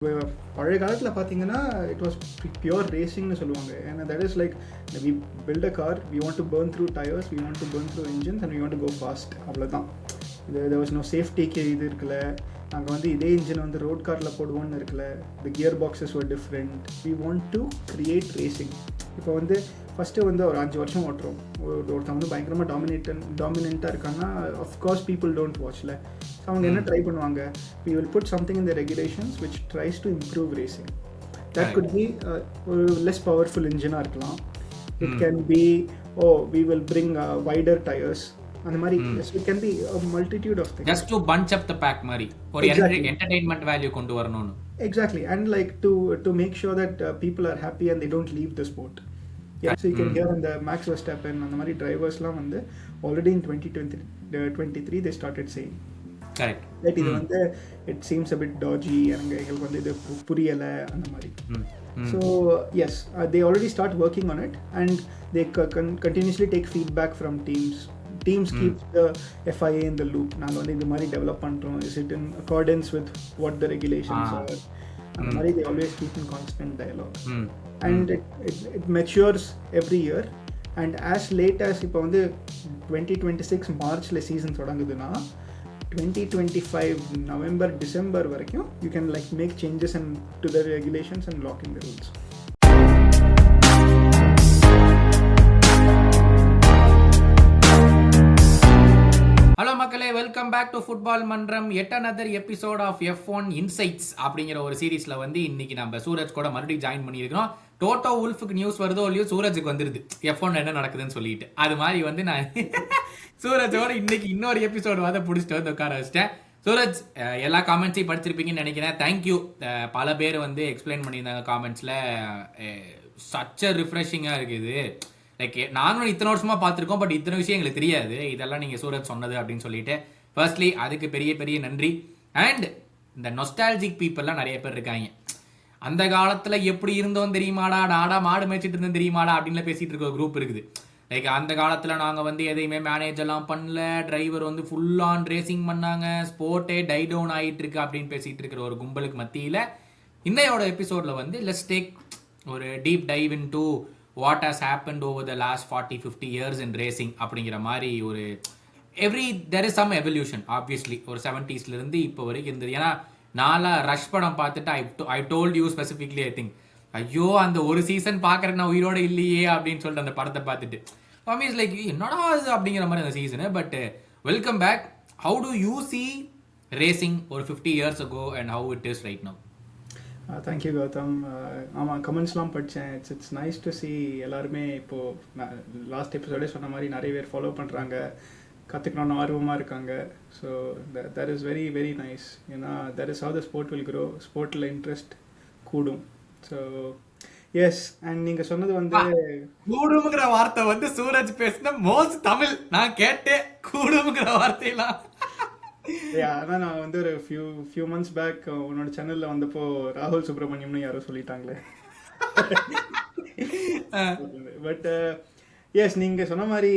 பழைய காலத்தில் பார்த்தீங்கன்னா இட் வாஸ் பியூர் ரேசிங்னு சொல்லுவாங்க. ஏன்னா that is like we build a car, we want to burn through tyres, we want to burn through engines and we want to go fast. அவ்வளோதான். இது was no சேஃப்டிக்கு இது இருக்குல்ல. நாங்கள் வந்து இதே இன்ஜின் வந்து ரோட் காரில் போடுவோன்னு இருக்குல்ல. The gear boxes were different. We want to create racing. இப்போ வந்து ஃபஸ்ட்டு வந்து ஒரு 5 வருஷம் ஓட்டுறோம். ஒருத்தன் வந்து பயங்கரமாக டாமினெண்ட்டாக இருக்காங்கன்னா அஃப்கோர்ஸ் பீப்புள் டோன்ட் வாட்ச்ல. ஸோ அவங்க என்ன ட்ரை பண்ணுவாங்க, we will put something in the regulations which tries to improve racing. That could be a less powerful engine இருக்கலாம். It can be we will bring wider tires. அந்த மாதிரி it can be a multitude of things. Just to bunch up the pack மாதிரி ஒரு entertainment value கொண்டு வரணும்னு. Exactly. And like to make sure that people are happy and they don't leave the sport. Yeah, so you can hear in the Max Verstappen and the மாதிரி டிரைவர்ஸ்லாம் வந்து already in 2023 they started saying correct that இது வந்து it seems a bit dodgy எங்களுக்கு வந்து இது புரியல அந்த மாதிரி. So yes, they already start working on it and they continuously take feedback from teams keep the FIA in the loop. நாங்க வந்து இந்த மாதிரி டெவலப் பண்றோம், is it in accordance with what the regulations are, அந்த மாதிரி they always keep in constant dialogue. And it matures every year. And as late as இப்போ வந்து 2026 மார்ச்ல சீசன் தொடங்குதுன்னா 2025 November December வரைக்கும் you can like make changes and to the regulations and lock in the rules. Hello மக்களே, welcome back to football மன்றம். yet another episode of F1 Insights அப்படிங்கிற ஒரு சீரீஸ்ல வந்து இன்னைக்கு நம்ம சூரஜ் கூட மறுபடியும் ஜாயின் பண்ணியிருக்கிறோம். டோட்டோ உல்ஃபுக்கு நியூஸ் வருதோ இல்லையோ சூரஜுக்கு வந்துருது F1 என்ன நடக்குதுன்னு சொல்லிட்டு. அது மாதிரி வந்து நான் சூரஜோட இன்னைக்கு இன்னொரு எபிசோடு வந்து பிடிச்சிட்டு வந்து உட்கார வச்சிட்டேன். சூரஜ், எல்லா காமெண்ட்ஸையும் படிச்சிருப்பீங்கன்னு நினைக்கிறேன். தேங்க்யூ. பல பேர் வந்து எக்ஸ்பிளைன் பண்ணியிருந்தாங்க காமெண்ட்ஸில். சச்ச ரிஃப்ரெஷிங்காக இருக்குது. லைக் நாங்களும் இத்தனை வருஷமா பார்த்துருக்கோம், பட் இத்தனை விஷயம் எங்களுக்கு தெரியாது. இதெல்லாம் நீங்கள் சூரஜ் சொன்னது அப்படின்னு சொல்லிட்டு ஃபர்ஸ்ட்லி அதுக்கு பெரிய பெரிய நன்றி. அண்ட் இந்த நொஸ்டாலஜிக் பீப்புளெலாம் நிறைய பேர் இருக்காங்க. அந்த காலத்தில் எப்படி இருந்தோம் தெரியுமாடா, நாடா மாடு மேய்ச்சிட்டு இருந்தோம் தெரியுமாடா அப்படின்னு பேசிகிட்டு இருக்க ஒரு குரூப் இருக்குது. லைக் அந்த காலத்தில் நாங்கள் வந்து எதையுமே மேனேஜ் எல்லாம் பண்ணல, டிரைவர் வந்து ஃபுல் ஆன் ரேசிங் பண்ணாங்க, ஸ்போர்ட்டே டை டவுன் ஆகிட்டு இருக்கு அப்படின்னு பேசிகிட்டு இருக்கிற ஒரு கும்பலுக்கு மத்தியில் இன்றையோட எபிசோடில் வந்து லெட்ஸ் டேக் ஒரு deep dive into what has happened over the last 40-50 years in racing அப்படிங்கிற மாதிரி ஒரு there is some evolution obviously. ஒரு 70s இப்போ வரைக்கும் இருந்தது. ஏன்னா நான்லாம் ரஷ் படம் பார்த்துட்டு I told you specifically, I think ஐயோ அந்த ஒரு சீசன் பார்க்குறேன் நான் உயிரோட இல்லையே அப்படின்னு சொல்லிட்டு அந்த படத்தை பார்த்துட்டு மீன்ஸ் லைக் என்னடா அது அப்படிங்கிற மாதிரி அந்த season. But welcome back. How do you see racing ஒரு 50 years ago and how it is right now? Thank you Gautam. ஆமாம், கமெண்ட்ஸ்லாம் படித்தேன். இட்ஸ் நைஸ் டு சி எல்லாருமே இப்போது லாஸ்ட் எபிசோடே சொன்ன மாதிரி நிறைய பேர் ஃபாலோ பண்ணுறாங்க, கற்றுக்கணும்னு ஆர்வமாக இருக்காங்க. So that is very very nice. ஏன்னா that is how the sport will grow. ஸ்போர்ட்டில் இன்ட்ரெஸ்ட் கூடும். ஸோ எஸ், அண்ட் நீங்கள் சொன்னது வந்து கூடுங்கிற வார்த்தை வந்து சூரஜ் பேசின மோஸ்ட் தமிழ் நான் கேட்டேன். கூடுங்கிற வார்த்தையெல்லாம் அதான் நான் வந்து ஒரு ஃபியூ மந்த்ஸ் பேக் உன்னோட சேனலில் வந்தப்போ ராகுல் சுப்ரமணியம்னு யாரோ சொல்லிட்டாங்களே. பட் எஸ், நீங்கள் சொன்ன மாதிரி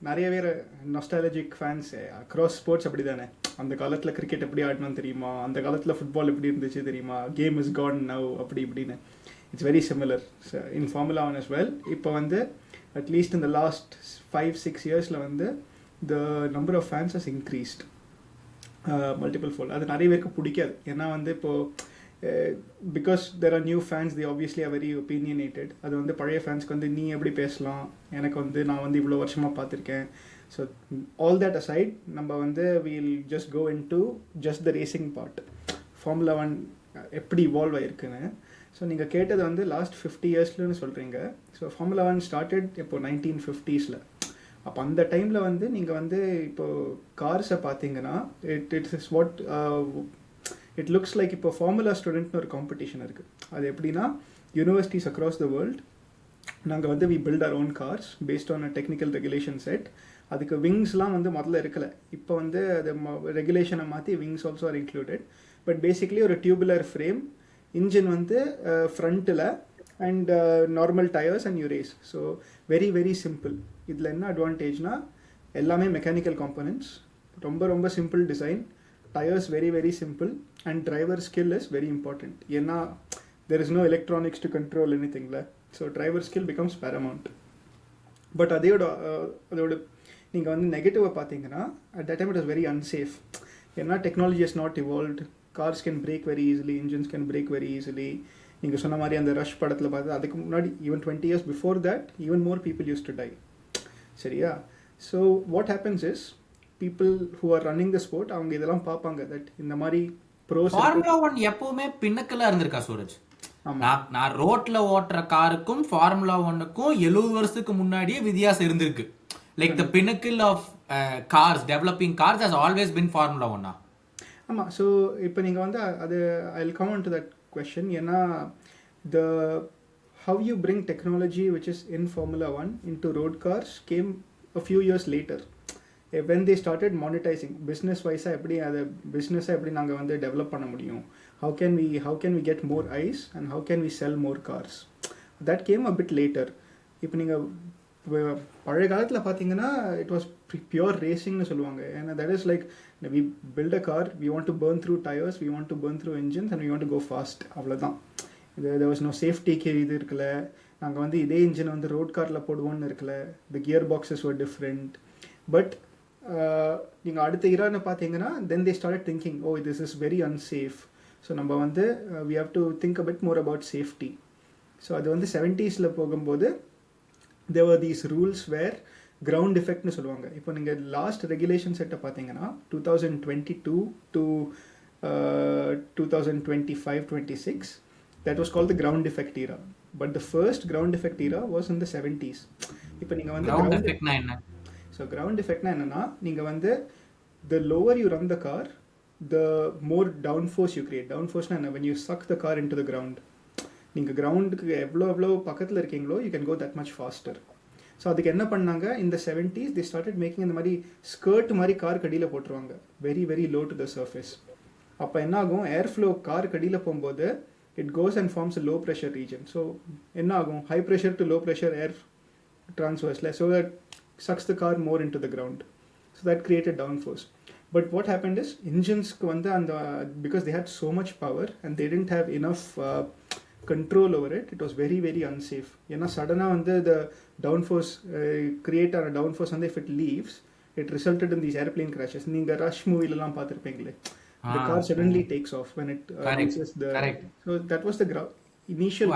நிறைய பேர் நாஸ்டாலஜிக் ஃபேன்ஸ் அக்ராஸ் ஸ்போர்ட்ஸ் அப்படி தானே. அந்த காலத்தில் கிரிக்கெட் எப்படி ஆடணும்னு தெரியுமா, அந்த காலத்தில் ஃபுட்பால் எப்படி இருந்துச்சு தெரியுமா, கேம் இஸ் கான் நவ் அப்படி இப்படின்னு. It's very similar in formula one as well. இப்போ வந்து அட்லீஸ்ட் இந்த லாஸ்ட் 5-6 yearsல வந்து the number of fans has increased multiple fold. அது நிறைய பேருக்கு பிடிக்காது. ஏன்னா வந்து இப்போது because there are new fans, they obviously are very opinionated. அது வந்து பழைய ஃபேன்ஸ்க்கு வந்து நீ எப்படி பேசலாம், எனக்கு வந்து நான் வந்து இவ்வளோ வருஷமாக பார்த்துருக்கேன். ஸோ ஆல் தட் அசைட் நம்ம வந்து we'll just go into just the racing part. Formula 1 எப்படி இவால்வ் ஆகிருக்குன்னு. ஸோ நீங்கள் கேட்டது வந்து லாஸ்ட் 50 yearsலன்னு சொல்கிறீங்க. ஸோ ஃபார்முலா 1 ஸ்டார்டட் இப்போ 1950s. அப்போ அந்த டைமில் வந்து நீங்கள் வந்து இப்போது கார்ஸை பார்த்தீங்கன்னா it is what it looks like. இப்போ ஃபார்முலா ஸ்டூடெண்ட்னு ஒரு காம்படிஷன் இருக்குது. அது எப்படின்னா யூனிவர்சிட்டிஸ் அக்ராஸ் த வேர்ல்ட் நாங்கள் வந்து we build our own cars based on a technical regulation set. அதுக்கு விங்ஸ்லாம் வந்து முதல்ல இருக்கலை. இப்போ வந்து அது ரெகுலேஷனை மாற்றி wings also R included. But basically ஒரு டியூபுலர் ஃப்ரேம், இன்ஜின் வந்து ஃப்ரண்ட்டில் and normal tyres and you race. So very very simple. இதில் என்ன அட்வான்டேஜ்னா எல்லாமே மெக்கானிக்கல் காம்பனன்ட்ஸ், ரொம்ப ரொம்ப simple design, tyres very very simple, and driver skill is very important. ஏன்னா there is no electronics to control anything, so driver skill becomes paramount. But அதோட நீங்கள் வந்து நெகட்டிவாக பார்த்தீங்கன்னா at that time it was very unsafe. ஏன்னா technology is not evolved, cars can break very easily, engines can break very easily. நீங்கள் சொன்ன மாதிரி அந்த ரஷ் படத்தில் பார்த்து அதுக்கு முன்னாடி even 20 years before that even more people used to die. சரியா? So what happens is people who are running the sport அவங்க இதெல்லாம் பார்ப்பாங்க. தட் இந்த மாதிரி ப்ரோஸ் ஃபார்முலா 1 எப்பவுமே பின்னக்கலா இருந்திருக்கா சூரஜ்? நான் ரோட்ல ஓட்டுற காருக்கும் ஃபார்முலா 1க்கும் 70 வருஷத்துக்கு முன்னாடியே வித்தியாசம் இருந்திருக்கு. Like the pinnacle of cars, developing cars has always been formula 1. ஆமாம். ஸோ இப்போ நீங்கள் வந்து அது I will come on to that question. ஏன்னா the how you bring technology which is in formula 1 into road cars came a few years later. when they started monetizing business wise எப்படி அதை பிஸ்னஸை எப்படி நாங்கள் வந்து டெவலப் பண்ண முடியும், how can we get more eyes and how can we sell more cars, that came a bit later. இப்போ நீங்கள் பழைய காலத்தில் பார்த்தீங்கன்னா it was pure racingனு சொல்லுவாங்க. ஏன்னா that is like we build a car, we want to burn through tires, we want to burn through engines and we want to go fast. அவ்வளோதான். there was no safety இது இருக்குல்ல, நாங்கள் வந்து இதே engine வந்து road காரில் போடுவோன்னு இருக்குல்ல, the gear boxes were different. But நீங்கள் அடுத்த இரான்னு பார்த்தீங்கன்னா then they started thinking, oh this is very unsafe, so நம்ம வந்து we have to think a bit more about safety. So அது வந்து 70s போகும்போது there were these rules where ground effectனு சொல்லுவாங்க. இப்போ நீங்கள் லாஸ்ட் ரெகுலேஷன் செட்டை பார்த்தீங்கன்னா 2022 to 2025-26 that was called the ground effect era, but the first ground effect era was in the 70s. இப்போ நீங்கள் வந்து ground effectனா என்ன? ஸோ கிரவுண்ட் எஃபெக்ட்னா என்னென்னா, நீங்கள் வந்து the lower you run the car, the more downforce you create. downforceனா என்ன? when you suck the car into the ground, நீங்கள் கிரவுண்டுக்கு எவ்வளோ பக்கத்தில் இருக்கீங்களோ you can go that much faster. So அதுக்கு என்ன பண்ணாங்க, இந்த 70s they started making இந்த மாதிரி ஸ்கர்ட் மாதிரி கார் கடியில் போட்டுருவாங்க, very very low to the surface. அப்போ என்ன ஆகும், ஏர் ஃப்ளோ கார் கடியில் போகும்போது it goes and forms a low pressure region. So என்ன ஆகும், high pressure to low pressure air transfers, so that sucks the car more into the ground. So that created downforce. But what happened is engines because they had so much power and they didn't have enough control over it, it was very very unsafe. ஏன்னா சடனாக வந்து the downforce create a downforce and if it leaves it resulted in these airplane crashes. நீங்கள் rush மூவிலலாம் பார்த்துருப்பீங்களே, the car suddenly takes off when it reaches the correct. So that was the initial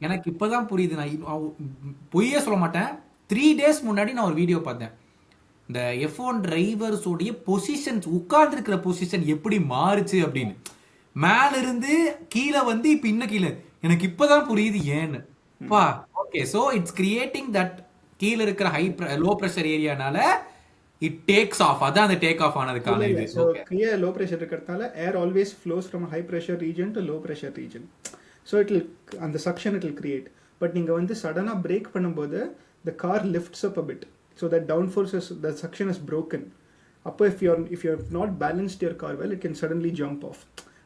எனக்கு இப்பதான் புரியுது. நான் பொய்யே சொல்ல மாட்டேன், 3 days முன்னாடி நான் ஒரு வீடியோ பார்த்தேன். இந்த F1 டிரைவர்ஸோடைய பொசிஷன்ஸ், உட்கார்ந்துருக்கிற பொசிஷன் எப்படி மாறுச்சு அப்படின்னு. மேல இருந்து கீழே வந்து இப்ப இன்னும் கீழே. எனக்கு இப்பதான் புரியுது ஏன்னு. பா okay, so it's creating that கீழே இருக்கிற லோ ப்ரெஷர் ஏரியானால இட் டேக்ஸ் ஆஃப். அதான் அந்த டேக் ஆஃப் ஆனதுக்கான இது. ஸோ கீழே லோ ப்ரெஷர் இருக்கிறதால air always flows from high pressure region to low pressure region. So it will அந்த suction it will create. But நீங்கள் வந்து சடனாக பிரேக் பண்ணும்போது the car lifts up a bit, so that downforce the suction is broken. Appo if you have not balanced your car well, it can suddenly jump off.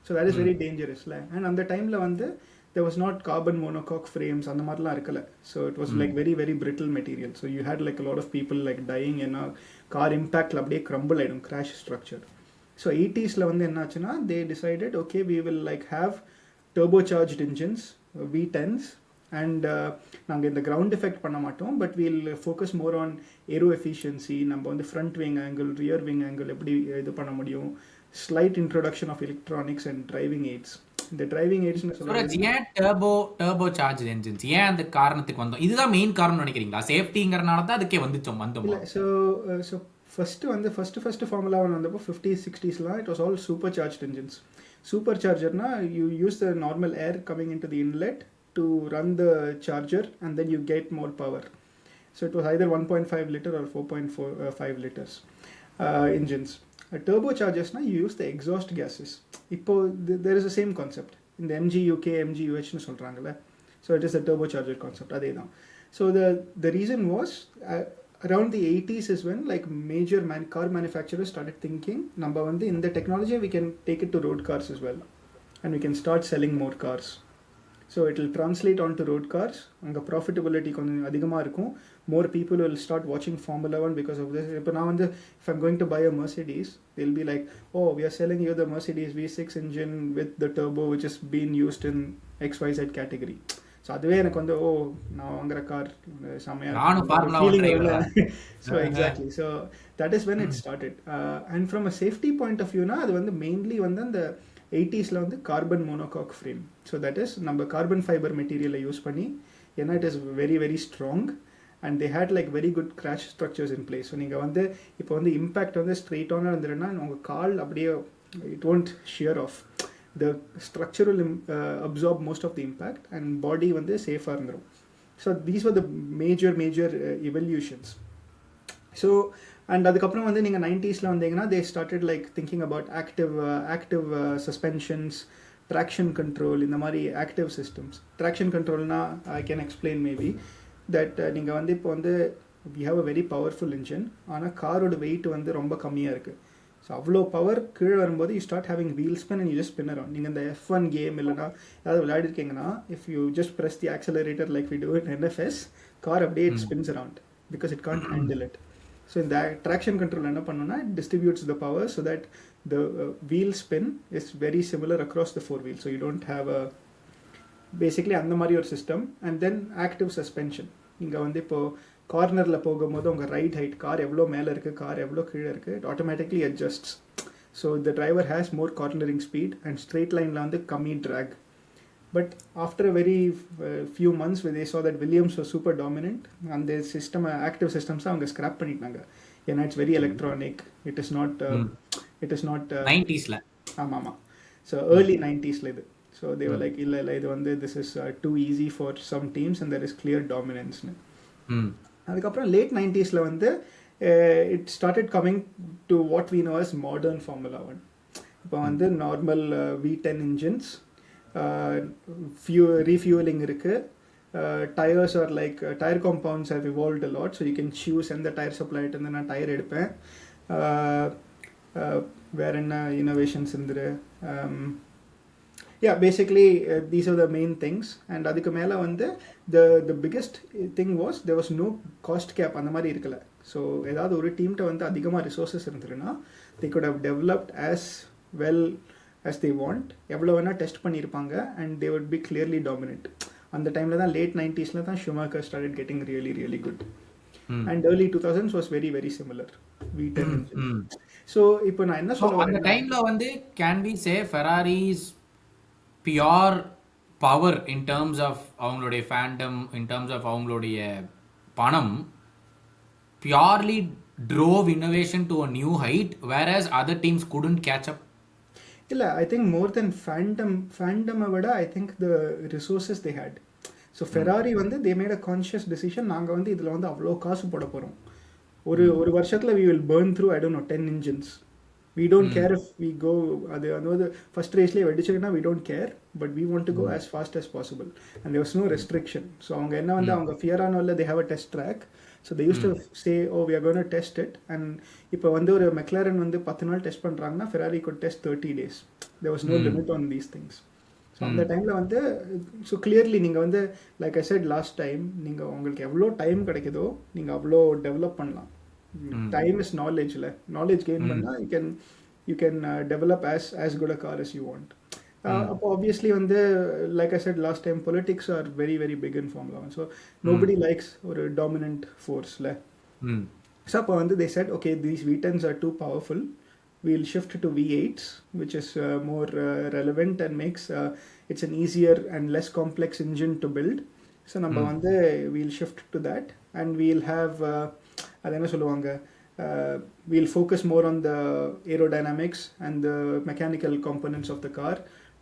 So that is very dangerous. And on the time la vande there was not carbon monocoque frames and the marla irukala, so it was like very very brittle material. So you had like a lot of people like dying in a car impact la abbe crumble aidum, crash structure. So 80s la vande enna achuna, they decided okay we will like have turbocharged engines, V10s, and நாங்கள் இந்த ground effect பண்ண மாட்டோம், but we'll focus more on aero efficiency. நம்ம வந்து front wing angle, rear wing angle எப்படி இது பண்ண முடியும், slight introduction of electronics and driving aids. இந்த டிரைவிங் எய்ட்ஸ்னு சொல்லுவாங்க. ஏன் டர்போ சார்ஜ் என்ஜின்ஸ், ஏன் அந்த காரணத்துக்கு வந்தோம்? இதுதான் மெயின் காரணம் நினைக்கிறீங்களா? சேஃப்டிங்கிறனால தான் அதுக்கே வந்தோம்? இல்லை, ஸோ ஃபர்ஸ்ட் ஃபார்முலா 1 வந்தப்போ 50s 60sலாம் it was all super charge engines. Super சார்ஜர்னா you use the normal air coming in to the inlet to run the charger and then you get more power. So it was either 1.5 liter or 4.5 liters engines. Turbochargers na you use the exhaust gases. Ipo there is the same concept in the MGUK MGUH nu solrangala, so it is a turbocharger concept adhe dhaan. So the reason was around the 80s is when like major car manufacturers started thinking namba vandu in the technology we can take it to road cars as well and we can start selling more cars. So it will translate on to road cars. அங்கே profitability கொஞ்சம் அதிகமாக இருக்கும். More people will start வாட்சிங் Formula 1 because of this. இப்போ நான் வந்து if I'm going to buy a Mercedes, they'll be like, oh, we are selling you the Mercedes V6 engine with the turbo which is being used in XYZ category. So அதுவே எனக்கு வந்து நான் வாங்குற car செமையாக. So exactly. So that is when it started. And from a safety point of வியூனா அது வந்து mainly வந்து அந்த 80s வந்து carbon monocoque frame. So that is நம்ம கார்பன் ஃபைபர் மெட்டீரியலை யூஸ் பண்ணி, ஏன்னா it is very very strong and they had like very good crash structures in place. So நீங்கள் வந்து இப்போ வந்து இம்பேக்ட் வந்து ஸ்ட்ரெயிட்டான இருந்துருன்னா உங்கள் கால் அப்படியே it won't shear off. The structure will absorb most of the impact and body வந்து சேஃபாக இருந்துரும். So these were the major evolutions. So and அதுக்கப்புறம் வந்து நீங்கள் 90sல வந்தீங்கன்னா they started like thinking about active suspensions, traction control, இந்த மாதிரி active systems. Traction controlனா I can explain maybe that நீங்கள் வந்து இப்போ வந்து we have a very powerful engine, ஆனால் காரோட வெயிட் வந்து ரொம்ப கம்மியாக இருக்குது. ஸோ அவ்வளோ பவர் கீழே வரும்போது you start having wheel spin and you just spin around. நீங்கள் இந்த F1 கேம் இல்லைனா ஏதாவது விளையாடிருக்கீங்கன்னா if you just press the accelerator like we do in NFS, car அப்படியே it spins around because it can't handle it. So இந்த traction control என்ன பண்ணணும்னா it distributes the power so that the wheel spin is very similar across the 4 wheels. So you don't have a basically அந்த மாதிரி ஒரு system. And then active suspension. நீங்கள் வந்து இப்போது கார்னரில் போகும்போது உங்கள் ரைட் ஹைட் கார் எவ்வளோ மேலே இருக்குது, கார் எவ்வளோ கீழே இருக்குது, it automatically adjusts. So the driver has more cornering speed and straight லைனில் வந்து கம்மி drag. But after a very few months they saw that Williams was super dominant, அந்த சிஸ்டம் ஆக்டிவ் சிஸ்டம்ஸை அவங்க ஸ்க்ராப் பண்ணிட்டாங்க. ஏன்னா it's very electronic, it is not 90sல. ஆமாம். ஸோ ஏர்லி 90sல இது. ஸோ they were like இல்லை இது வந்து this is too easy for some teams and there is clear dominance-னு. அதுக்கப்புறம் லேட் 90sல வந்து it started coming to what we know as modern Formula 1. இப்போ வந்து நார்மல் V10 இன்ஜின்ஸ், ரீஃபியூலிங் இருக்குது, tyres are like tyre compounds have evolved a lot. So you can choose எந்த tyre சப்ளைட்டு வந்து நான் டயர் எடுப்பேன். வேற என்ன இனோவேஷன்ஸ் இருந்துரு. Yeah, basically these are the main things. And அதுக்கு மேலே வந்து the biggest thing was there was no cost cap அந்த மாதிரி இருக்கல. ஸோ ஏதாவது ஒரு டீம்கிட்ட வந்து அதிகமாக resources இருந்துருன்னா they could have developed as well as they want. எவ்வளோ வேணால் டெஸ்ட் பண்ணியிருப்பாங்க and they would be clearly dominant. அந்த டைமில் தான் லேட் 90sல தான் Schumacher started getting really really good. And early 2000s was very very similar V10 engine. So இப்போ நான் என்ன சொல்லுவேன், அந்த டைமில் வந்து can we say Ferraris pure power in terms of அவங்களுடைய fandom, in terms of அவங்களுடைய பணம் purely drove innovation to a new height whereas other teams couldn't catch up? இல்லை, I think more than fandom விட I think the resources they had. So Ferrari வந்து they made a conscious decision, நாங்கள் வந்து இதில் வந்து அவ்வளோ காசு போட போகிறோம். ஒரு வருஷத்தில் we will burn through I don't know 10 engines. We don't care if we go அது first ரேஸ்லேயே வெடிச்சிருக்குன்னா we don't care, but we want to go as fast as possible and there was no restriction. So அவங்க என்ன வந்து அவங்க Fioranoல they have a test track, so they used to say oh we are going to test it. And இப்போ வந்து ஒரு McLaren வந்து 10 நாள் test பண்ணுறாங்கன்னா Ferrari could test 30 days. There was no limit on these things. So அந்த டைமில் வந்து so clearly நீங்கள் வந்து like I set last time, நீங்கள் உங்களுக்கு எவ்வளோ டைம் கிடைக்குதோ நீங்கள் அவ்வளோ டெவலப் பண்ணலாம். Time is knowledge. Knowledge gain பண்ணா you can develop as good a car as you want. Obviously வந்து like I said last time, politics are very very big in Formula 1. So nobody likes ஒரு dominant force. So அப்போ வந்து they said okay, these V10s are too powerful, we'll shift to V8s which is more relevant and makes it's an easier and less complex engine to build. So நம்ம வந்து we'll shift to that and we'll have அது என்ன சொல்லுவாங்க, we'll focus more on the aerodynamics and the mechanical components of the car.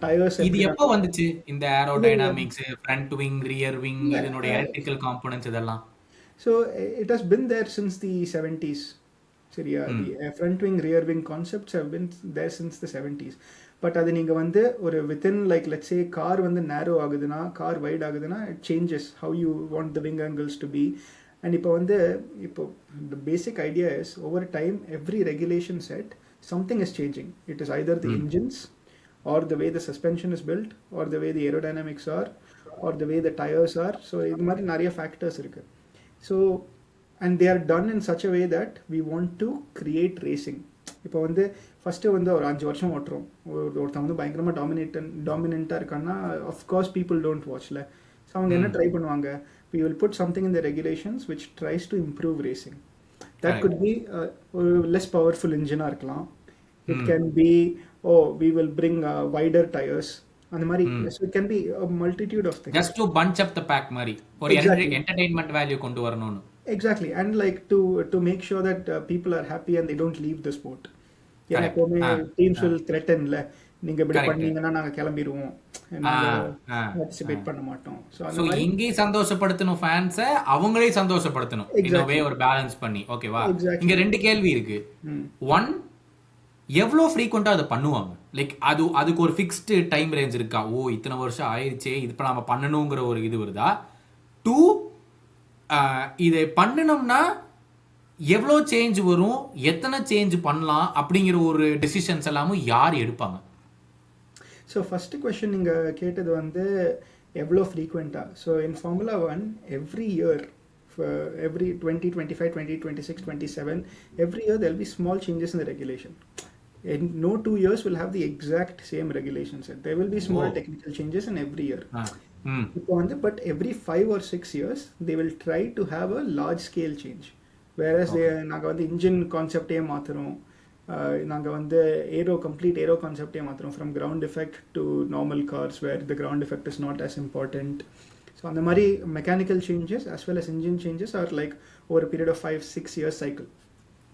Tires. இது எப்போ வந்துச்சு இந்த aerodynamics, front wing, rear wing, இதனுடைய electrical components இதெல்லாம்? So it has been there since the 70s. சரியா, the front wing rear wing concepts have been there since the 70s. But அது நீங்கள் வந்து ஒரு within like let's say car வந்து நேரோ ஆகுதுன்னா, கார் வைட் ஆகுதுன்னா it changes how you want the wing angles to be. And இப்போ the basic idea is over time every regulation set something is changing. It is either the engines or the way the suspension is built or the way the aerodynamics are or the way the tires are. So இது மாதிரி நிறைய factors இருக்கு. So and they are done in such a way that we want to create racing. இப்போ வந்து first வந்து ஒரு 5 வருஷம் ஓட்டுறோம், ஒருத்தன் வந்து பயங்கரமாக டாமினண்ட்டாக இருக்கான்னா அஃப்கோர்ஸ் பீப்புள் டோன்ட் வாட்ச்ல. ஸோ அவங்க என்ன ட்ரை பண்ணுவாங்க, we will put something in the regulations which tries to improve racing. That could be a less powerful engine இருக்கலாம். It can be, we will bring wider tires. அந்த மாதிரி so it can be a multitude of things. Just to bunch up the pack மாதிரி ஒரு entertainment value கொண்டு வரணும்னு. Exactly, and like to make sure that people are happy and they don't leave the sport. எப்பவுமே teams will threaten நீங்க இப்படி பண்ணீங்கன்னா நாங்க கிளம்பிடுவோம், பார்ட்டிசிபேட் பண்ண மாட்டோம். சோ இங்கே சந்தோஷப்படுத்தணும் ஃபேன்ஸ, அவங்களே சந்தோஷப்படுத்தணும் in a way ஒரு பேலன்ஸ் பண்ணி. ஓகேவா? இங்க ரெண்டு கேள்வி இருக்கு. ஒன், எவ்வளோ ஃப்ரீக்வெண்டா அதை பண்ணுவாங்க? லைக் அதுக்கு ஒரு ஃபிக்ஸ்டு டைம் ரேஞ்ச் இருக்கா? இத்தனை வருஷம் ஆயிடுச்சே, இது இப்போ நாம பண்ணணுங்கிற ஒரு இது வருதா? டூ, இதை பண்ணணும்னா எவ்வளோ சேஞ்ச் வரும், எத்தனை சேஞ்ச் பண்ணலாம் அப்படிங்கிற ஒரு டெசிஷன்ஸ் எல்லாமும் யார் எடுப்பாங்க? ஸோ ஃபஸ்ட்டு கொஸ்டின் நீங்கள் கேட்டது வந்து எவ்வளோ ஃப்ரீக்வெண்ட்டாக. So in formula 1 every year, every 2025, 2026, 27, every year there will be small changes in the regulation. In no 2 years will have the exact same regulation set. There will be small technical changes in every year. But every 5 or 6 years they will try to have a large scale change. Whereas நாங்கள் வந்து engine கான்செப்டே மாற்றுறோம், நாங்கள் வந்து complete aero கான்செப்டே மாற்றுறோம், from ground effect to normal cars where the ground effect is not as important. So அந்த மாதிரி mechanical changes as well as engine changes are like over a period of 5-6 years cycle.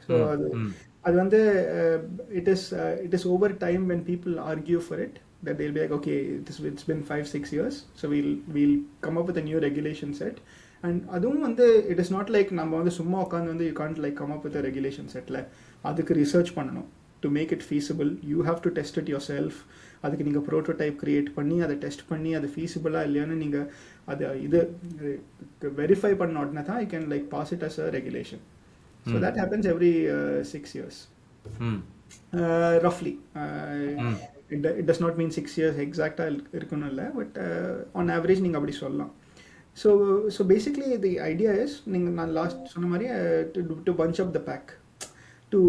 So அது வந்து it is over time when people argue for it, that they'll be like, okay, it's been 5-6 years, so we'll come up with a new regulation set. And அதுவும் வந்து it is not like நம்ம வந்து சும்மா உட்காந்து வந்து you can't like come up with a regulation setல. அதுக்கு research பண்ணணும் to make it feasible. You have to test it yourself. அதுக்கு நீங்கள் ப்ரோட்டோடைப் கிரியேட் பண்ணி அதை டெஸ்ட் பண்ணி அது ஃபீஸிபிளாக இல்லையான்னு நீங்கள் அதை இது வெரிஃபை பண்ண உடனே தான் you can like pass it as a regulation. So that happens every 6 years. Roughly. It does not mean 6 years exactly இருக்கணும் இல்லை, பட் on average நீங்கள் அப்படி சொல்லலாம். So basically the idea is, நான் லாஸ்ட் சொன்ன மாதிரி to bunch up the pack, to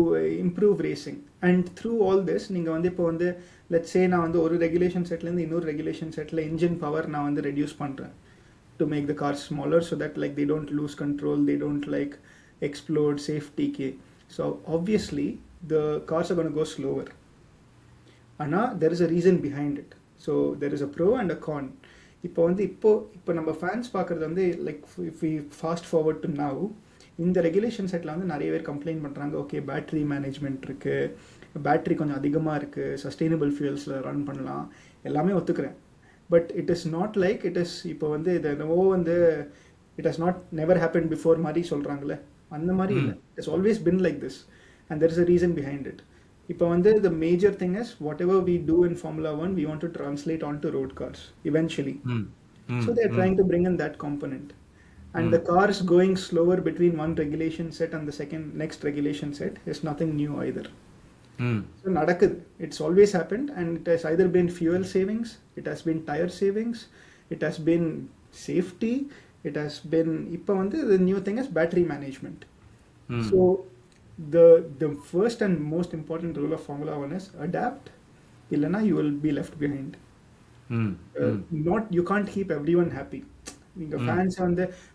improve racing. And through all this நீங்கள் வந்து இப்போ வந்து let's say நான் வந்து ஒரு ரெகுலேஷன் செட்லேருந்து இன்னொரு ரெகுலேஷன் செட்டில் இன்ஜின் பவர் நான் வந்து ரெடியூஸ் பண்ணுறேன் to make the cars smaller so that like they don't lose control, they don't like explode, safety key. So obviously the cars are going to go slower. Ana there is a reason behind it. So there is a pro and a con. இப்போ நம்ம fans பார்க்குறது வந்து like if we fast forward to now, இந்த regulation settle வந்து நிறைய பேர் complaint பண்ணுறாங்க, okay battery management இருக்குது, பேட்டரி கொஞ்சம் அதிகமாக இருக்குது, சஸ்டெயினபிள் ஃபியூல்ஸில் ரன் பண்ணலாம், எல்லாமே ஒத்துக்கிறேன். But it is not like it is இப்போ வந்து இது வந்து it has not never happen before மாதிரி சொல்கிறாங்களே, அந்த மாதிரி இல்லை. It is always been like this and there is a reason behind it. இப்போ வந்து the major thing is whatever we do in Formula 1 we want to translate onto road cars eventually. So they are trying to bring in that component. And the cars going slower between one regulation set and the next regulation set is nothing new either. So nadakudhu, it's always happened, and it has either been fuel savings, it has been tire savings, it has been safety, it has been இப்போ வந்து the new thing is battery management. So the first and most important rule of Formula 1 is adapt, illana you will be left behind. You can't keep everyone happy. நீங்க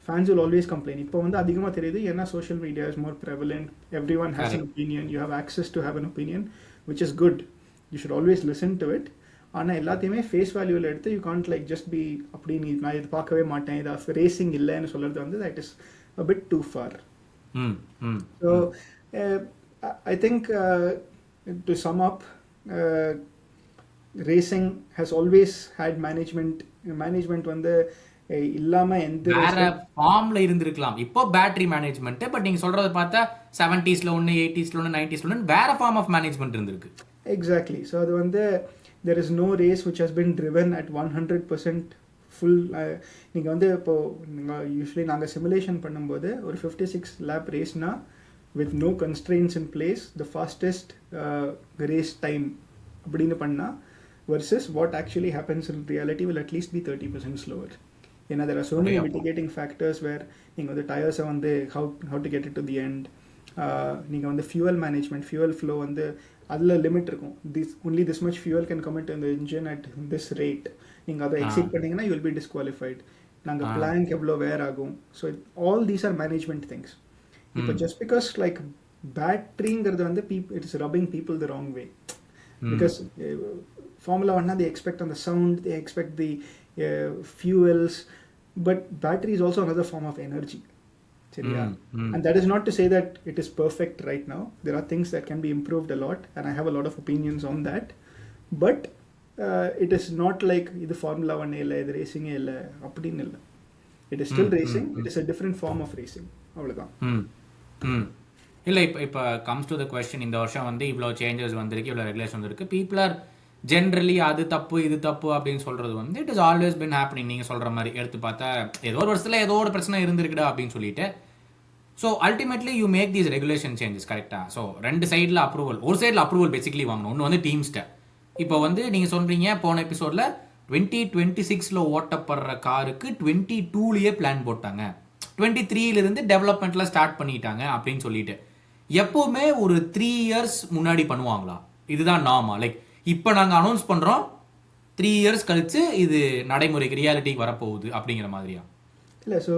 fans will always complain. இப்போ வந்து அதிகமாக தெரியுது ஏன்னா social media is more prevalent, everyone has an opinion, you have access to have an opinion, which is good, you should always listen to it. ஆனால் எல்லாத்தையுமே face வேல்யூவில் எடுத்து you can't like just be அப்படி நான் இது பார்க்கவே மாட்டேன், இது ரேசிங் இல்லைன்னு சொல்கிறது வந்து that is a bit too far. So I think to sum up, racing has always had management வந்து இல்லாம எந்த வேற ஃபார்ம்ல இருந்திருக்கலாம். இப்போ பேட்டரி மேனேஜ்மெண்ட், பட் நீங்க சொல்றத பார்த்தா 70ஸ்ல ஒன்னு, 80ஸ்ல ஒன்னு, 90ஸ்ல ஒன்னு வேற ஃபார்ம் ஆஃப் மேனேஜ்மெண்ட் இருந்திருக்கு. எக்ஸாக்ட்லி. ஸோ அது வந்து there is no race which has been driven at 100% full. நீங்கள் வந்து இப்போது யூஸ்வலி நாங்கள் சிமுலேஷன் பண்ணும்போது ஒரு 56 lab ரேஸ்னா with no constraints in place, the fastest race time அப்படின்னு பண்ணா versus what actually happens in reality will at least be 30% slower. ஏன்னா there are so many mitigating factors where நீங்கள் வந்து டயர்ஸை வந்து how to get it to the end. நீங்கள் வந்து fuel management, fuel flow வந்து அதில் லிமிட் இருக்கும். only this much fuel can come into the engine at this rate. நீங்கள் அதை எக்ஸீட் பண்ணிங்கன்னா you will be disqualified. நாங்கள் பிளாங்க் எவ்வளோ வேர் ஆகும். So all these are management things. இப்போ just because like பேட்டரிங்கிறது வந்து it is rubbing people the wrong way. Because Formula 1 they expect on the sound, they expect the fuels, but battery is also another form of energy. And that is not to say that it is perfect right now. There are things that can be improved a lot, and I have a lot of opinions on that. But it is not like the Formula 1 illa the racing illa appdin illa. It is still racing. It is a different form of racing. avladhaan. இல்லை இப்போ comes to the question, இந்த வருஷம் வந்து இவ்வளோ changes வந்திருக்கு, இவ்வளோ regulation வந்திருக்கு. People are generally அது தப்பு இது தப்பு அப்படின்னு சொல்கிறது வந்து it is always been happening. நீங்கள் சொல்கிற மாதிரி எடுத்து பார்த்தா ஏதோ ஒரு வருஷத்தில் ஏதோ ஒரு பிரச்சனை இருந்திருக்குடா அப்படின்னு சொல்லிட்டு. So ultimately you make these regulation changes கரெக்டாக. ஸோ ரெண்டு சைடில் அப்ரூவல், ஒரு சைடில் அப்ரூவல் பேசிக்கலி வாங்கணும், ஒன்று வந்து டீம்ஸ்ட்டை. இப்போ வந்து நீங்கள் சொல்கிறீங்க போன எபிசோடில் 2026 ஓட்டப்படுற காருக்கு 22 பிளான் போட்டாங்க, 23 டெவலப்மெண்ட்டில் ஸ்டார்ட் பண்ணிட்டாங்க அப்படின்னு சொல்லிட்டு. எப்போவுமே ஒரு 3 years முன்னாடி பண்ணுவாங்களா? இதுதான் நார்மா? லைக் இப்போ நாங்கள் அனௌன்ஸ் பண்ணுறோம், 3 years கழிச்சு இது நடைமுறைக்கு ரியாலிட்டிக்கு வரப்போகுது அப்படிங்கிற மாதிரியா? இல்லை, so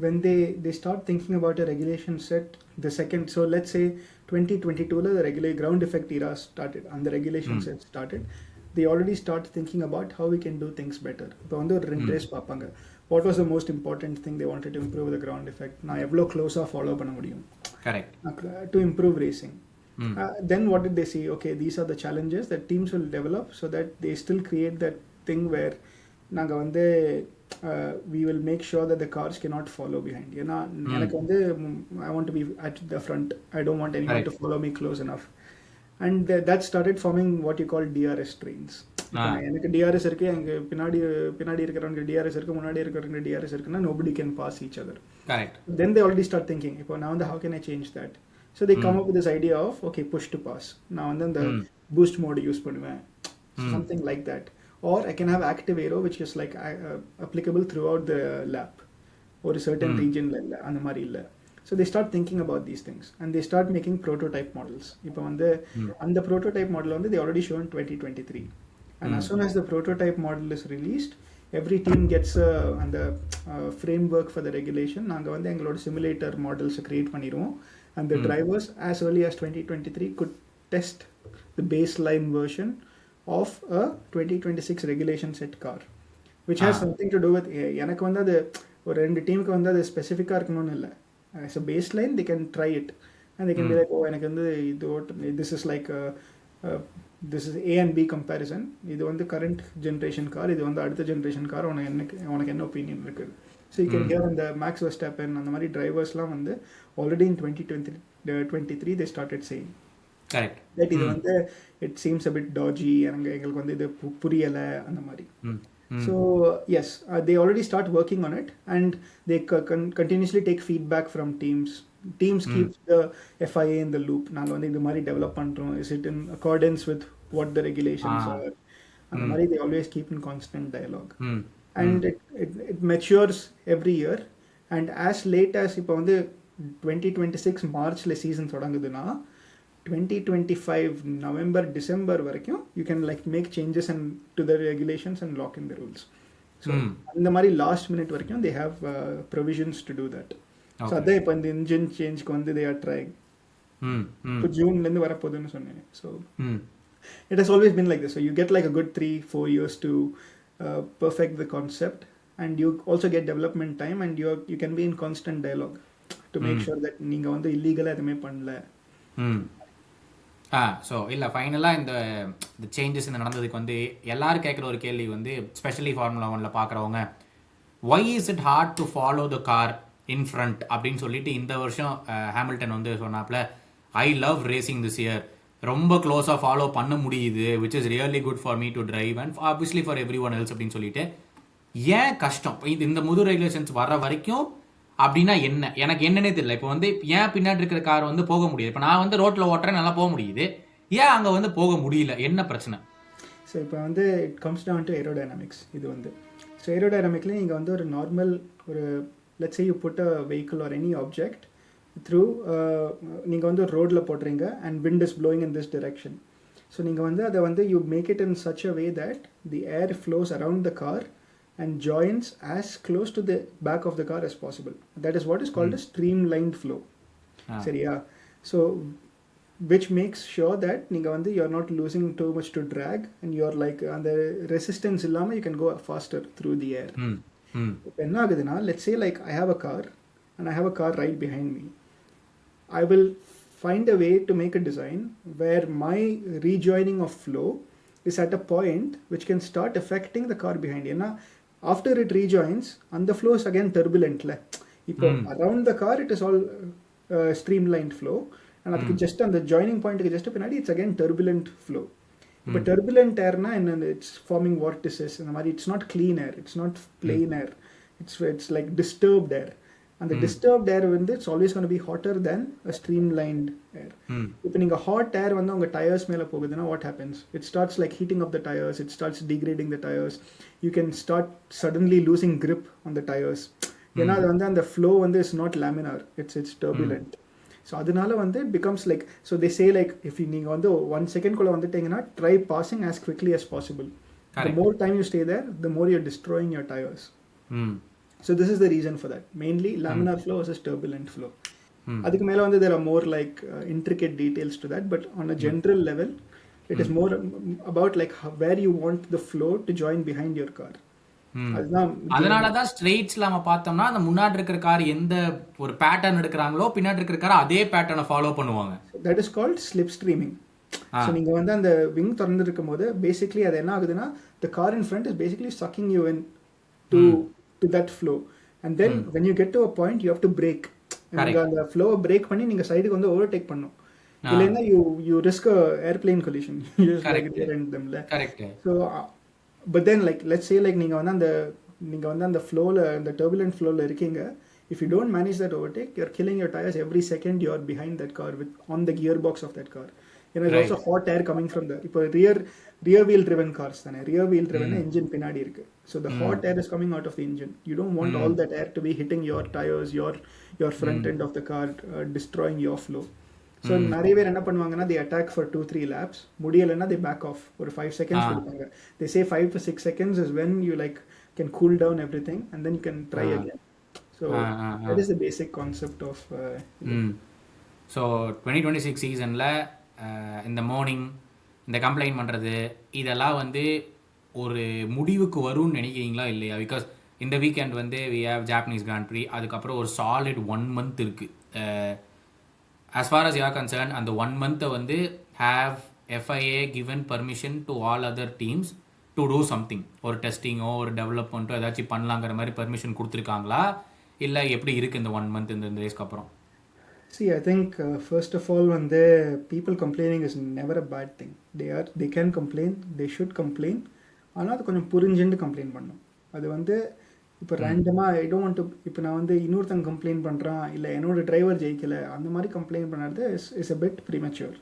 when they start thinking about a regulation set the second, so let's say 2022 the ground effect era started and the regulation set started, they already start thinking about how we can do things better. இப்போ வந்து ஒரு 2 race பார்ப்பாங்க. What was the most important thing they wanted to improve the ground effect? நான் எவ்வளோ க்ளோஸாக follow பண்ண முடியும்? Correct. To improve racing. Then what did they see? Okay, these are the challenges that teams will develop so that they still create that thing where நாங்கள் வந்து we will make sure that the cars cannot follow behind. ஏன்னா எனக்கு வந்து I want to be at the front. I don't want anyone to follow me close enough. And that started forming what you call DRS trains. எனக்கு TRS இருக்கு, எங்க பின்னாடி இருக்கிறவங்க TRS இருக்கு, முன்னாடி இருக்கிறவங்க டிஆர்எஸ் இருக்குன்னா nobody can pass each other. Correct. Then they already start thinking, இப்போ நான் வந்து how can I change that? So they come up with this idea of okay, push to pass. நான் வந்து அந்த boost mode யூஸ் பண்ணுவேன், something like that. Or I can have active aero which is like applicable throughout the lap. ஒரு certain region இல்ல, அந்த மாதிரி இல்ல. So they start thinking about these things and they start making prototype models. இப்போ வந்து அந்த prototype model வந்து they already shown 2023. And as soon as the prototype model is released, every team gets அந்த framework for the regulation. நாங்கள் வந்து எங்களோட simulator models create பண்ணிடுவோம். And the drivers as early as 2023 could test the baseline version of a 2026 regulation set car, which has something to do with எனக்கு வந்து அது ஒரு 2 டீமுக்கு வந்து அது ஸ்பெசிஃபிக்காக இருக்கணும்னு இல்லை. As a baseline they can try it and they can be like, oh எனக்கு வந்து this is like this is A and B comparison. இது வந்து current generation car, இது வந்து அடுத்த generation car, உனக்கு என்ன ஒப்பீனியன் இருக்குது? So you can hear the Max Verstappen அந்த மாதிரி டிரைவர்ஸ்லாம் வந்து already in 2023 they started saying correct that இது வந்து it seems a bit dodgy, எங்களுக்கு வந்து இது புரியலை அந்த மாதிரி. So yes, they already start working on it and they continuously take feedback from teams. Teams keep the FIA in the loop. நாங்கள் வந்து இது மாதிரி டெவலப் பண்ணுறோம், is it in accordance with what the regulations are? அந்த மாதிரி they always keep in constant dialogue. And it matures every year. And as late as இப்போ வந்து 2026 மார்ச்ல சீசன் தொடங்குதுன்னா 2025 November December வரைக்கும் you can like make changes and to the regulations and lock in the rules. So அந்த மாதிரி last minute வரைக்கும் they have provisions to do that. So அதான் இப்போ இந்த engine changeக்கு வந்து they are trying. இப்போ ஜூன்லேருந்து வரப்போகுதுன்னு சொன்னேன். So it has always been like this. So you get like a good 3-4 years to perfect the concept, and you also get development time, and you can be in constant dialogue to make sure that நீங்க வந்து இல்லீகலாக எதுவுமே பண்ணல. So இல்லை ஃபைனலாக இந்த changes இந்த நடந்ததுக்கு வந்து எல்லாரும் கேட்குற ஒரு கேள்வி வந்து ஸ்பெஷலி ஃபார்முலா 1ல பார்க்குறவங்க, why is it hard to follow the car in front அப்படின்னு சொல்லிட்டு இந்த வருஷம் ஹாமில்டன் வந்து சொன்னாப்ல, I love racing this year, ரொம்ப க்ளோஸாக ஃபாலோ பண்ண முடியுது, which is really good for me to drive and obviously for everyone else அப்படின்னு சொல்லிட்டு. ஏன் கஷ்டம் இந்த முது ரெகுலேஷன்ஸ் வர்ற வரைக்கும் அப்படின்னா என்ன, எனக்கு என்னன்னே தெரியல. இப்போ வந்து ஏன் பின்னாடி இருக்கிற கார் வந்து போக முடியுது? இப்போ நான் வந்து ரோட்டில் ஓட்டுறேன், நல்லா போக முடியுது, ஏன் அங்கே வந்து போக முடியல, என்ன பிரச்சனை? ஸோ இப்போ வந்து it comes down to aerodynamics. இது வந்து ஸோ ஏரோடைனமிக்ல நீங்கள் வந்து ஒரு நார்மல் ஒரு let's say you put a vehicle or any object through நீங்கள் வந்து ஒரு ரோடில் போடுறீங்க and wind is blowing in this direction. So நீங்கள் வந்து அதை வந்து you make it in such a way that the air flows around the car and joins as close to the back of the car as possible. That is what is called a streamlined flow. சரியா? So which makes sure that நீங்க வந்து you're not losing too much to drag and you're like அந்த resistance இல்லாம you can go faster through the air. இப்போ என்ன ஆகுதுன்னா, let's say like I have a car and I have a car right behind me. I will find a way to make a design where my rejoining of flow is at a point which can start affecting the car behind. ஏன்னா after it rejoins and the flow is again turbulent. இப்போ around the car it is all streamlined flow and அதுக்கு just அந்த joining point க்கு just பின்னாடி it's again turbulent flow. இப்போ turbulent airனா என்ன, it's forming vortices இந்த மாதிரி. It's not clean air, it's not plain air, it's like disturbed air. And the disturbed air வந்து it's always going to be hotter than a streamlined air. இப்போ நீங்க hot air வந்து உங்க tires மேல போகுதுன்னா what happens? It starts like heating up the tires, it starts degrading the tires. You can start suddenly losing grip on the tires. ஏன்னா அது வந்து அந்த flow வந்து is not laminar, it's turbulent. So அதனால வந்து it becomes like, so they say like if நீங்க வந்து 1 second குள்ள வந்துட்டீங்கன்னா try passing as quickly as possible. Correct. The more time you stay there, the more you're destroying your tires. So this is the reason for that. Mainly laminar flow versus turbulent flow. அதுக்கு மேல வந்து there are more like intricate details to that, but on a general level it is more about like where you want the flow to join behind your car. அதனால தான் ஸ்ட்ரெயிட்ஸ்ல நம்ம பார்த்தோம்னா அந்த முன்னாடி இருக்கிற கார் எந்த ஒரு பேட்டர்ன் எடுக்கறாங்களோ பின்னாடி இருக்கிற கார் அதே பேட்டர்னை ஃபாலோ பண்ணுவாங்க. That is called slip streaming. So நீங்க வந்து அந்த விங் திறந்து இருக்கும்போது basically அது என்ன ஆகுதுன்னா the car in front is basically sucking you in to that flow, and then when you get to a point you have to brake. நீங்க அந்த flow break பண்ணி நீங்க சைடுக்கு வந்து overtake பண்ணனும். இல்லைன்னா you risk a airplane collision. You just like end them. Correct. So but then like let's say like நீங்க வந்து அந்த flowல அந்த turbulent flowல இருக்கீங்க. If you don't manage that overtake, you're killing your tires every second you're behind that car with on the gearbox of that car. You know, there's also hot air coming from the இப்போ rear wheel driven cars தானே. rear wheel driven engine பின்னாடி இருக்கு. So the hot air is coming out of the engine. You don't want all that air to be hitting your tires, your front end of the car, destroying your flow. So நிறைய பேர் என்ன பண்ணுவாங்கன்னா they attack for 2-3 laps. முடியலன்னா they back off ஒரு 5 seconds கொடுப்பாங்க. They say 5 to 6 seconds is when you like can cool down everything and then you can try again. So that is the basic concept of so 2026 சீசன்ல இந்த morning இந்த complaint பண்ணுறது இதெல்லாம் வந்து ஒரு முடிவுக்கு வரும்னு நினைக்கிறீங்களா இல்லையா? பிகாஸ் இந்த வீக்கெண்ட் வந்து we have Japanese grand prix, அதுக்கப்புறம் ஒரு சாலிட் 1 month இருக்குது. as far as you are concerned அந்த 1 month வந்து have FIA given permission to all other teams to do something, ஒரு டெஸ்டிங்கோ ஒரு டெவலப்மெண்ட்டோ ஏதாச்சும் பண்ணலாங்கிற மாதிரி பர்மிஷன் கொடுத்துருக்காங்களா, இல்லை எப்படி இருக்குது இந்த 1 month இந்த ரேஸ்க்கு அப்புறம்? See, I think first of all when the people complaining is never a bad thing. They can complain, they should complain. ஆனால் அது கொஞ்சம் புரிஞ்சுட்டு கம்ப்ளைண்ட் பண்ணணும். அது வந்து இப்போ ரேண்டமாக ஐ டோன்ட் வாண்ட் டு இப்போ நான் வந்து இன்னொருத்தங்க கம்ப்ளைண்ட் பண்ணுறான் இல்லை என்னோட டிரைவர் ஜெயிக்கலை அந்த மாதிரி கம்ப்ளைண்ட் பண்ணுறது இஸ் அ பிட் ப்ரீமெச்சூர்.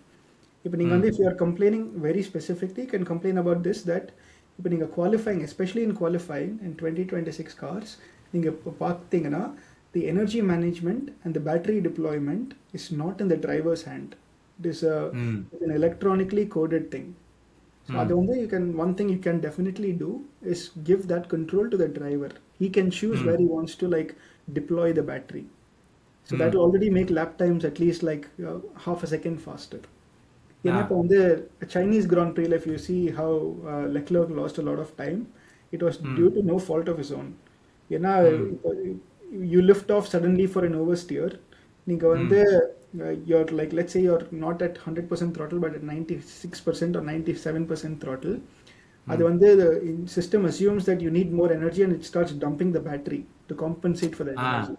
இப்போ நீங்கள் வந்து if you are complaining very specifically can complain about this that இப்போ நீங்கள் qualifying especially in qualifying in 2026 cars நீங்கள் இப்போ பார்த்தீங்கன்னா the energy management and the battery deployment is not in the driver's hand. It is an electronically coded thing. So one thing you can definitely do is give that control to the driver. He can choose where he wants to like deploy the battery. So that will already make lap times at least like half a second faster. Yeah. On the Chinese Grand Prix, if you see how Leclerc lost a lot of time, it was due to no fault of his own. You lift off suddenly for an oversteer. நீங்க வந்து you're like let's say you're not at 100% throttle but at 96% or 97% throttle. அது வந்து the system assumes that you need more energy and it starts dumping the battery to compensate for that energy.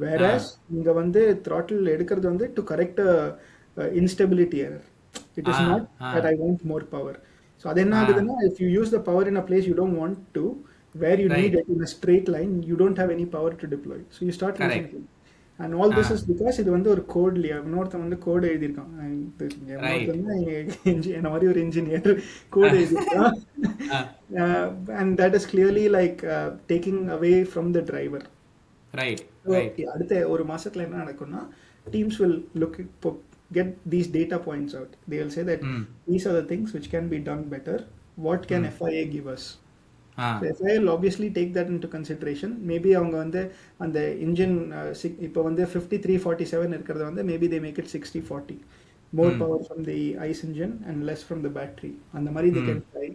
Whereas நீங்க வந்து throttle எடுக்கிறது வந்து to correct a instability error. It is not that I want more power. So அது என்ன ஆகுதுன்னா if you use the power in a place you don't want to, where you need it in a straight line, you don't have any power to deploy. So you start losing it. and all this is because இது வந்து ஒரு கோட்லயா இன்னொருத்தன் வந்து code எழுதியிருக்கான் என்ன மாதிரி ஒரு engineer code எழுதியிருக்கான் and that is clearly like taking away from the driver. Right. அடுத்த ஒரு மாசத்துல என்ன நடக்கும்னா teams will get these data points out. They will say that these are the things which can be done better. What can FIA give us? So FIA will obviously take that into consideration. Maybe அவங்க வந்து அந்த engine இப்போ வந்து 53-47 இருக்கிறத வந்து maybe they make it 60-40. More power from the ICE engine and less from the battery. அந்த மாதிரி they can try.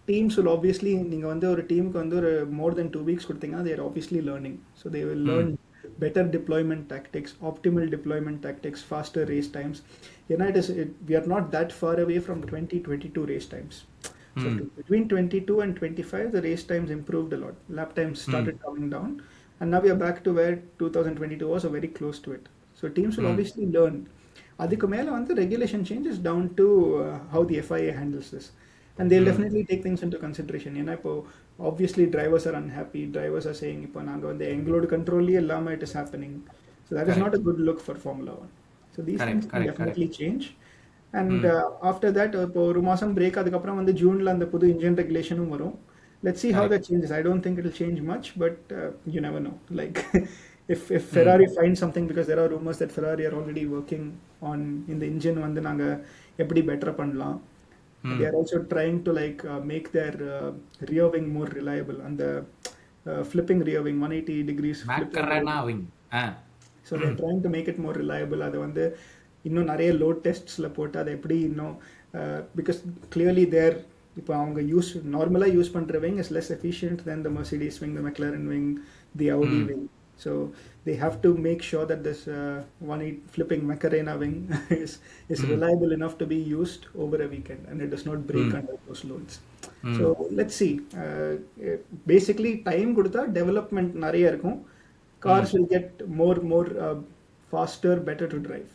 Teams will obviously நீங்க வந்து ஒரு டீமுக்கு வந்து ஒரு more than 2 weeks கொடுத்தீங்கன்னா they are obviously learning. So they will learn better deployment tactics, optimal deployment tactics, faster race times. We are not that far away from 2022 race times. So between 22 and 25, the race times improved a lot. Lap times started coming down, and now we are back to where 2022 was, or very close to it. So teams will obviously learn. அதுக்கு மேல வந்து regulation changes down to how the FIA handles this. And they'll definitely take things into consideration. ஏன்னா இப்போ obviously drivers are unhappy. Drivers are saying இப்போ நாங்க வந்து எங்களோட கண்ட்ரோல்லே இல்லாம it is happening. So that is not a good look for Formula 1. So these things can definitely change. And after that இப்போ ஒரு மாசம் பிரேக் அதுக்கப்புறம் வந்து ஜூன்ல அந்த புது இன்ஜின் ரெகுலேஷனும் வரும். Let's see how that changes. I don't think it will change much, but you never know. Like if Ferrari finds something, because there are rumors that Ferrari are already working on in the engine வந்து நாங்க எப்படி better பண்ணலாம். They are also trying to like make their rear wing more reliable and the flipping rear wing 180 degrees McLaren wing. So they are trying to make it more reliable. அது வந்து இன்னும் நிறைய load டெஸ்ட்ஸ்ல போட்டு அதை எப்படி இன்னும் because clearly there இப்போ அவங்க நார்மலா யூஸ் பண்ற wing is less efficient than the Mercedes wing, the McLaren wing, the Audi wing. So they have to make sure that this 180 flipping Macarena wing is reliable enough to be used over a weekend and it does not break under those loads. So let's see. Basically time கொடுத்தா development நிறைய இருக்கும். Cars will get more faster, better to drive.